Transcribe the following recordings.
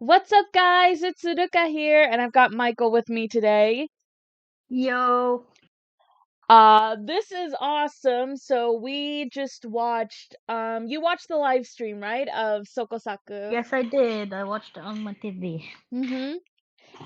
What's up, guys? It's Ruka here, and I've got Michael with me today. Yo. This is awesome. So we just watched, you watched the live stream, right, of SokoSaku? Yes, I did. I watched it on my TV. Mm-hmm.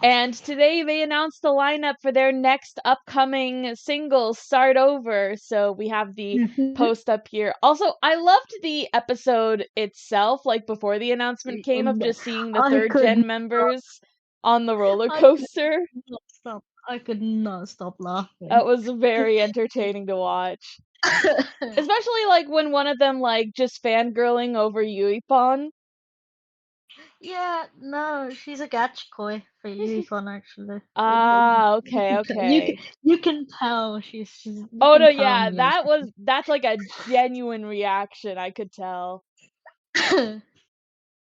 And today they announced the lineup for their next upcoming single, Start Over. So we have the post up here. Also, I loved the episode itself, like before the announcement came, of just seeing the I third could gen members on the roller I could coaster. not stop. I could not stop laughing. It was very entertaining to watch. Especially like when one of them like just fangirling over Yuipon. Yeah, no, she's a gachikoi for Yukon actually. Ah, okay, okay. You can tell you Oh no, can tell yeah, me. that's like a genuine reaction, I could tell.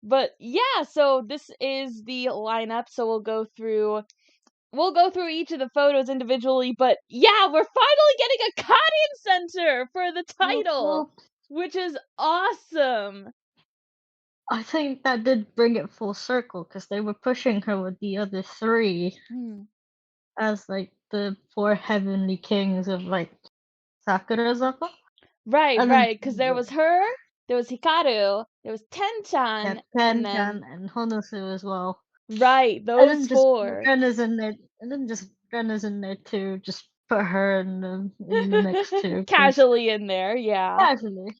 But yeah, so this is the lineup, so we'll go through each of the photos individually, but yeah, we're finally getting a Karin Center for the title, which is awesome. I think that did bring it full circle because they were pushing her with the other three as like the four heavenly kings of like Sakurazaka. Right, And then because there was her, there was Hikaru, there was yeah, Ten-chan, and Ken-chan then and Honosu as well. right, And those then just four. Ren is in there, and then just Ren is in there too. Just put her in the next two, 'cause Casually in there, yeah. casually.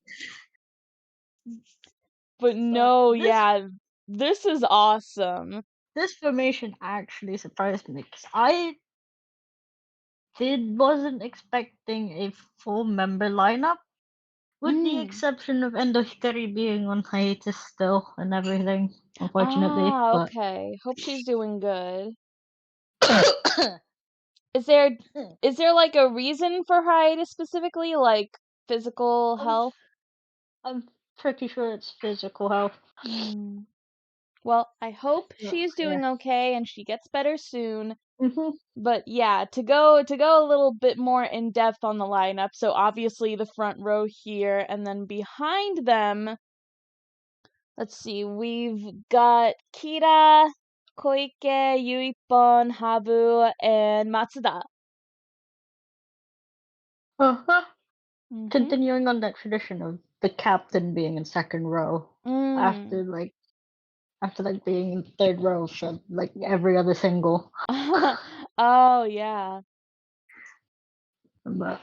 But But no, yeah, this is awesome. this formation actually surprised me because I wasn't expecting a full member lineup, with the exception of Endo Hikari being on hiatus still and everything, unfortunately. Ah, But okay. Hope she's doing good. Is there like a reason for hiatus specifically, like physical health? I'm pretty sure it's physical health. Well, I hope So, she's yeah. doing okay and she gets better soon. Mm-hmm. But yeah, to go a little bit more in depth on the lineup. So obviously the front row here, and then behind them, let's see, we've got Kira, Koike, Yuipon, Habu, and Matsuda. Uh-huh. Mm-hmm. Continuing on that tradition of the captain being in second row after being in third row for like every other single. Oh yeah. But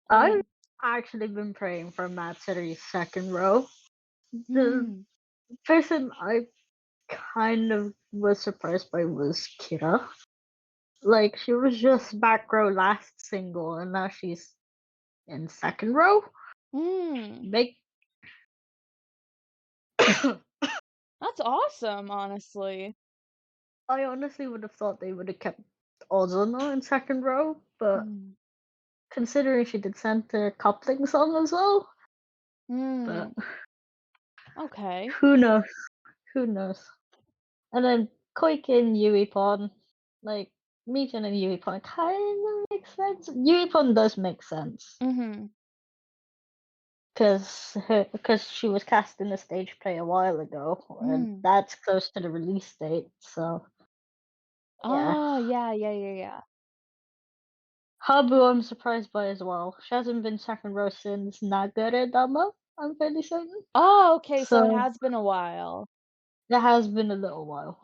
I've actually been praying for Matsuri's second row. The person I kind of was surprised by was Kira. Like she was just back row last single and now she's in second row. Make That's awesome, honestly. I honestly would have thought they would have kept Ozono in second row, but considering she did center coupling song as well, but Okay. who knows? Who knows? And then Koike and Yuipon, like Mijin and Yuipon, kind of makes sense. Yuipon does make sense because she was cast in the stage play a while ago, and that's close to the release date. So yeah. Oh yeah. Habu, I'm surprised by as well. She hasn't been second row since Nagare Dama, I'm fairly certain. Oh, okay, so it So has been a while. it has been a little while.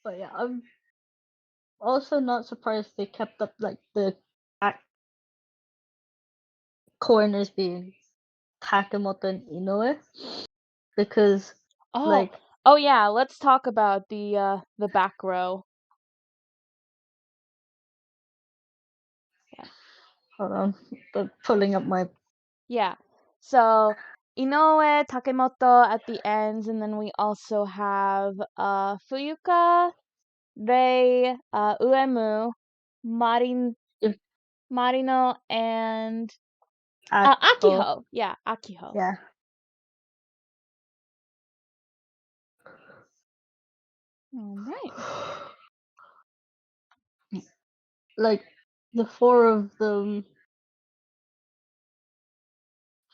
But yeah, I'm also not surprised they kept up like the back corners being Takemoto and Inoue. Because like Oh yeah, let's talk about the back row. hold on, but pulling up my Yeah. So Inoue, Takemoto at the ends, and then we also have Fuyuka, Rei, Uemu, Marino, and Akiho. Akiho. Yeah, Akiho. Yeah. All right. Like the four of them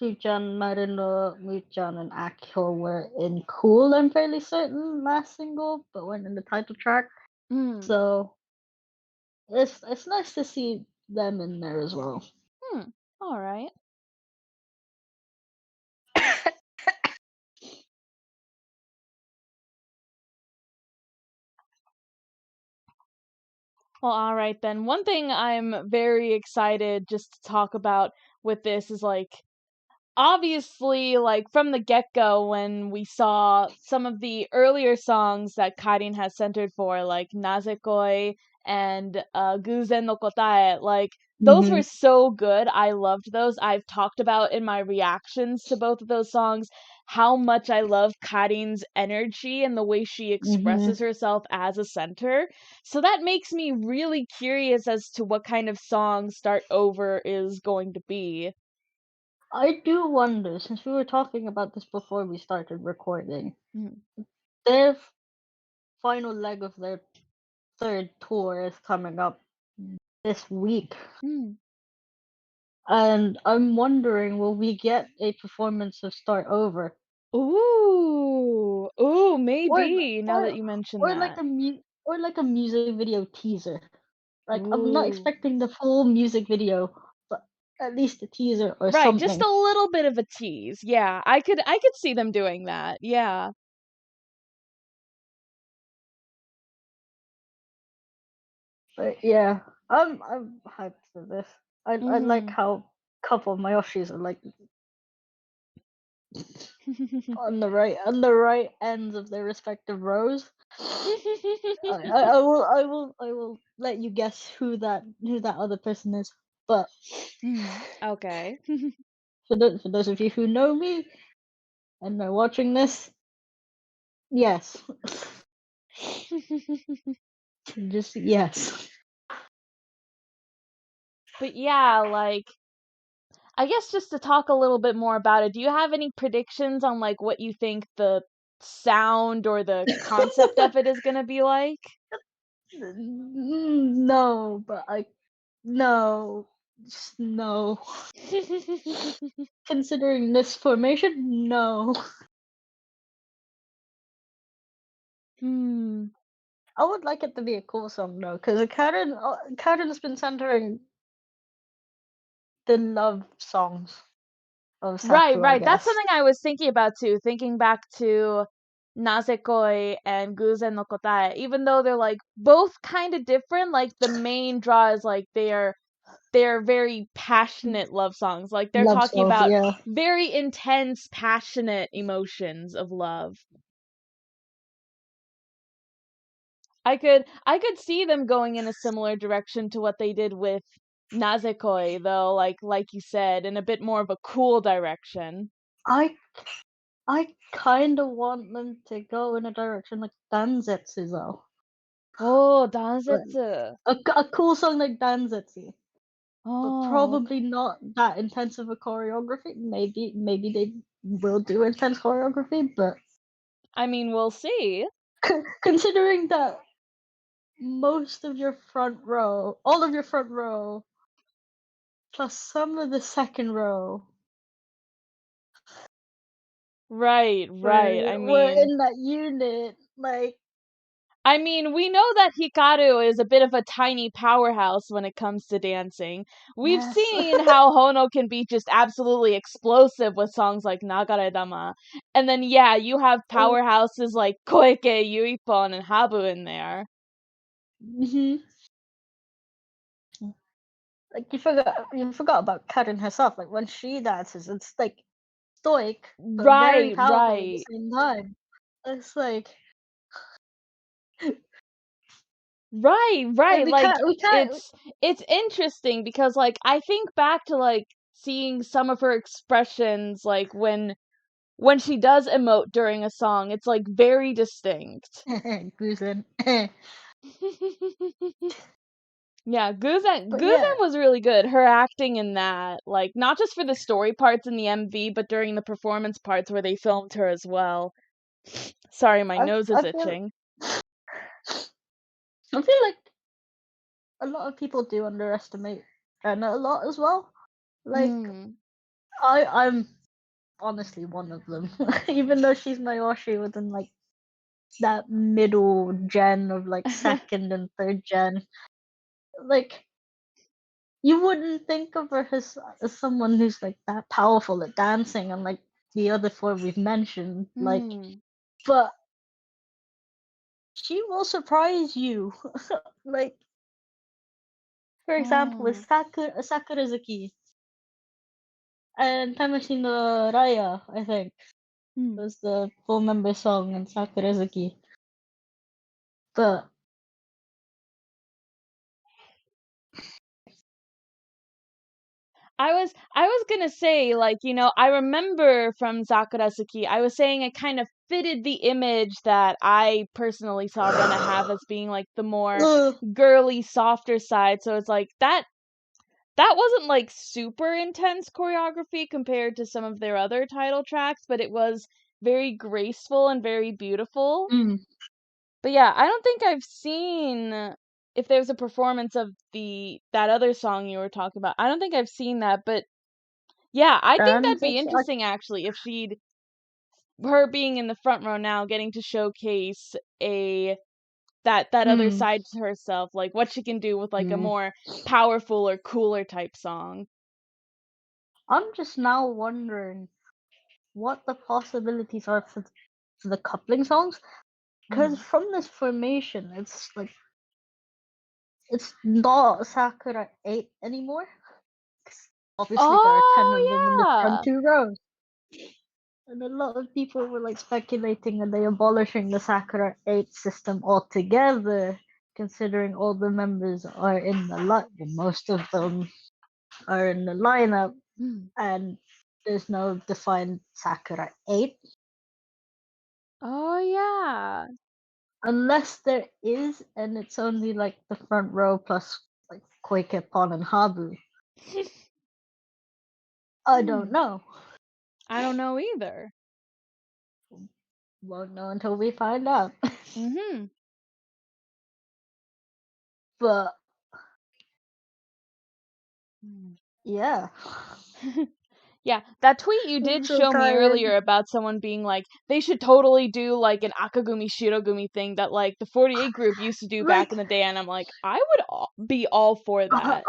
Fujan, Marino, Muchan, and Akio were in Cool, I'm fairly certain, last single, but weren't in the title track. Mm. So it's nice to see them in there as well. Hmm. All right. Well, all right then. One thing I'm very excited just to talk about with this is like obviously, like from the get go, when we saw some of the earlier songs that Karin has centered for, like Nazekoi and Guzen no Kotae, like those Hmm. were so good. I loved those. I've talked about in my reactions to both of those songs how much I love Karin's energy and the way she Hmm. expresses herself as a center. So that makes me really curious as to what kind of song Start Over is going to be. I do wonder, since we were talking about this before we started recording, Mm. their final leg of their third tour is coming up this week. Mm. And I'm wondering, will we get a performance of Start Over? Ooh, ooh, Or maybe now that or you mention or like that. a music video teaser. Like I'm not Ooh. expecting the full music video, but at least a teaser or Right, just something. a little bit of a tease. Yeah, I could see them doing that. Yeah. But yeah, I'm hyped for this. I like Mhm. how a couple of my Yoshis are like on the right ends of their respective rows. I will let you guess who that other person is. But Okay. for those of you who know me and are watching this, yes, just yes. But yeah, like I guess just to talk a little bit more about it, do you have any predictions on like what you think the sound or the concept of it is gonna be like? No, but I no, just no. Considering this formation, no. Hmm. I would like it to be a cool song though, because Karen has been centering the love songs of Right, Saku, I right. That's guess. something I was thinking about too, thinking back to Nazekoi and Guzen no Kotae. Even though they're like both kind of different, like the main draw is like they're very passionate love songs. Like they're Love talking songs, about yeah. very intense, passionate emotions of love. I could see them going in a similar direction to what they did with Nazekoi though, like you said, in a bit more of a cool direction. I I kind of want them to go in a direction like Danzetsu though. Oh, Like, Danzetsu. a cool song like Danzetsu, but Oh, probably not that intense of a choreography. Maybe they will do intense choreography, but I mean, we'll see. considering that most of your front row, all of your front row, plus some of the second row Right, right. were in that unit, like We know that Hikaru is a bit of a tiny powerhouse when it comes to dancing. We've yes. seen how Hono can be just absolutely explosive with songs like Nagaredama. And then yeah, you have powerhouses like Koike, Yuipon, and Habu in there. Hmm. Like you forgot about Karen herself. Like when she dances, it's like stoic but very Right, powerful at the right. same time. It's Right, like right. Like we can't. it's interesting because like I think back to like seeing some of her expressions like when she does emote during a song, it's like very distinct. Guzen. Yeah, Guzen But Guzen yeah, was really good. Her acting in that, like not just for the story parts in the MV, but during the performance parts where they filmed her as well. Sorry, my nose is I feel itching. like a lot of people do underestimate and a lot as well. Like Hmm. I'm honestly one of them. Even though she's Naoshi within like that middle gen of like second and third gen, like you wouldn't think of her as someone who's like that powerful at dancing, and like the other four we've mentioned, like, Mm. but she will surprise you. Like, for example, with Oh. Sakurazaki and Tamashino Raya, I think Mm. was the full member song in Sakurazaki. But I was gonna say, like, I remember from Sakurazaki, I was saying it kind of fitted the image that I personally saw Rena have as being like the more ugh, girly, softer side. So it's like that wasn't like super intense choreography compared to some of their other title tracks, but it was very graceful and very beautiful. mm, But yeah, I don't think I've seen if there's a performance of the that other song you were talking about. I don't think I've seen that, but yeah, I think that'd be transit. interesting actually if her being in the front row now, getting to showcase that other Mm, side to herself, like what she can do with like a mm. more powerful or cooler type song. I'm just now wondering what the possibilities are for the coupling songs. Because Mm. from this formation, it's like it's not Sakura 8 anymore. 'Cause obviously, there are 10 of them in the front Oh two rows. And a lot of people were like speculating are they abolishing the Sakura 8 system altogether, considering all the members are in the line. Most of them are in the lineup, yeah. Mm. and there's no defined Sakura 8. Oh yeah. Unless there is, and it's only like the front row plus like Koikepon and Habu. I don't Hmm. know. I don't know either. Won't know until we find out. Mhm. But Mm. yeah, Yeah, that tweet you I'm did so show me tired. earlier about someone being like, they should totally do like an Akagumi Shirogumi thing that like the 48 group used to do back Like in the day, and I'm like, I would be all for I, that.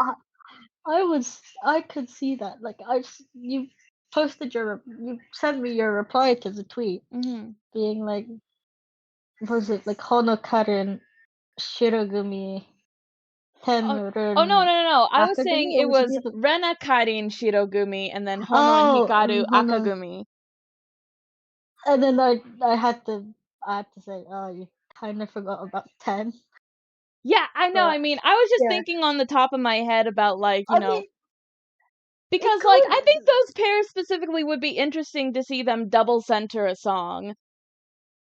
I, I could see that. Like you you sent me your reply to the tweet, Hmm. being like, was it like Hono Karin Shirogumi Oh, oh no, no, Tenrun no, no. I was saying Akagumi, or it was it was the other? Rena Karin Shirogumi and then Hono and Oh, Hikaru Hono. Akagumi. And then I had to say, oh, you kind of forgot about 10. Yeah, I know. I But mean, I was just yeah, thinking on the top of my head about like, I mean, it because like I think could. those pairs specifically would be interesting to see them double center a song.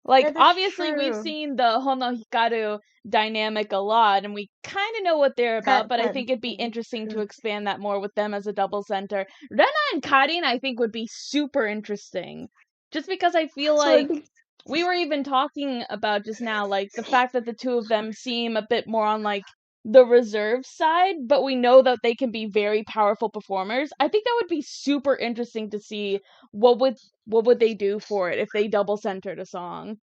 Like, That is obviously, we've true. seen the Hono Hikaru dynamic a lot, and we kind of know what they're about, but I think it'd be That is interesting to true. expand that more with them as a double center. Rena and Karin, I think, would be super interesting. Just because I feel So I like think we were even talking about just now, like, the fact that the two of them seem a bit more on, like, the reserve side, but we know that they can be very powerful performers. I think that would be super interesting to see what would what would they do for it if they double centered a song.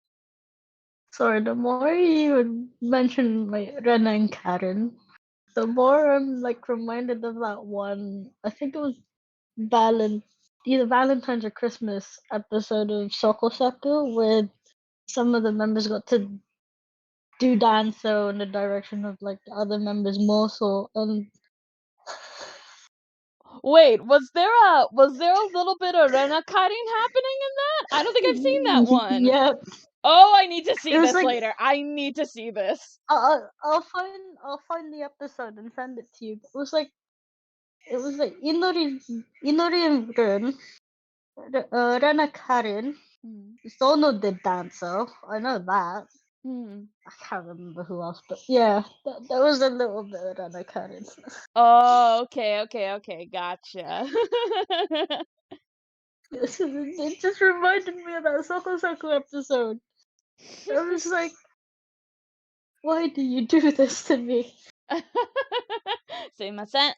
sorry, the more you mention like Rena and Karen, the more I'm like reminded of that one. I think it was Valent either Valentine's or Christmas episode of SokoSaku where some of the members got to do danzo in the direction of like the other members more so, and Wait, was there a little bit of Rena cutting happening in that? I don't think I've seen that one. yeah, Oh, I need to it see was this like later. I need to see this. I'll find the episode and send it to you. It was like Inori and Run, Rena Karin, Hmm. Sono did danzo. I know that. Hmm. I can't remember who else, but yeah, that was a little bit of Rena Karin. Oh, okay, okay, okay, gotcha. It just reminded me of that SokoSaku episode. I was like, why do you do this to me? すいません。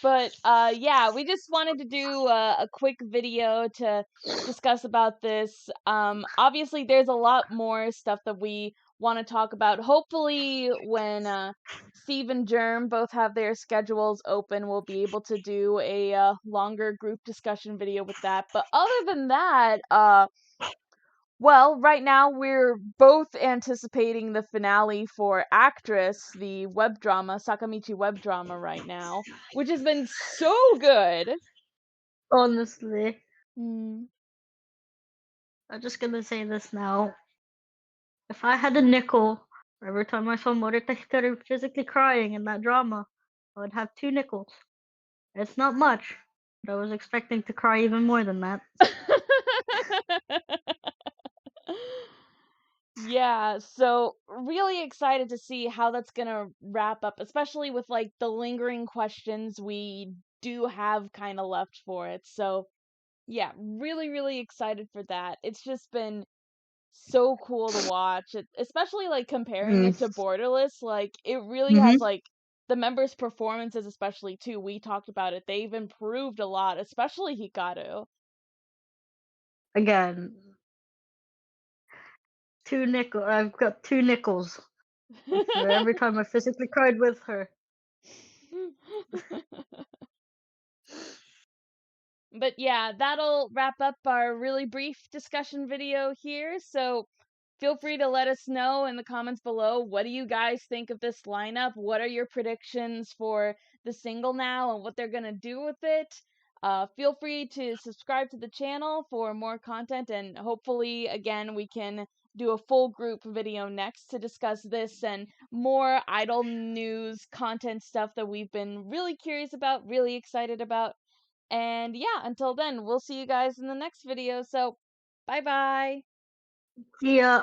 But yeah, we just wanted to do a quick video to discuss about this. Obviously, there's a lot more stuff that we want to talk about. Hopefully, when Steve and Germ both have their schedules open, we'll be able to do a longer group discussion video with that. But other than that, well, right now we're both anticipating the finale for Actress, the web drama, Sakamichi web drama right now, which has been so good. Honestly, Mm. I'm just gonna say this now. If I had a nickel for every time I saw Morita Hikaru physically crying in that drama, I would have 2 nickels. It's not much, but I was expecting to cry even more than that. Yeah, so really excited to see how that's gonna wrap up, especially with like the lingering questions we do have kind of left for it. So, yeah, really, really excited for that. It's just been so cool to watch, especially like comparing it Mm. to Borderless. Like, it really has Mm-hmm. like the members' performances, especially too. We talked about it. They've improved a lot, especially Hikaru. Again, 2 nickel. I've got 2 nickels for every time I physically cried with her. But yeah, that'll wrap up our really brief discussion video here. So feel free to let us know in the comments below. What do you guys think of this lineup? What are your predictions for the single now and what they're going to do with it? Feel free to subscribe to the channel for more content, and hopefully, again, we can do a full group video next to discuss this and more idol news content stuff that we've been really curious about, really excited about. And yeah, until then, we'll see you guys in the next video. So, bye bye. See ya.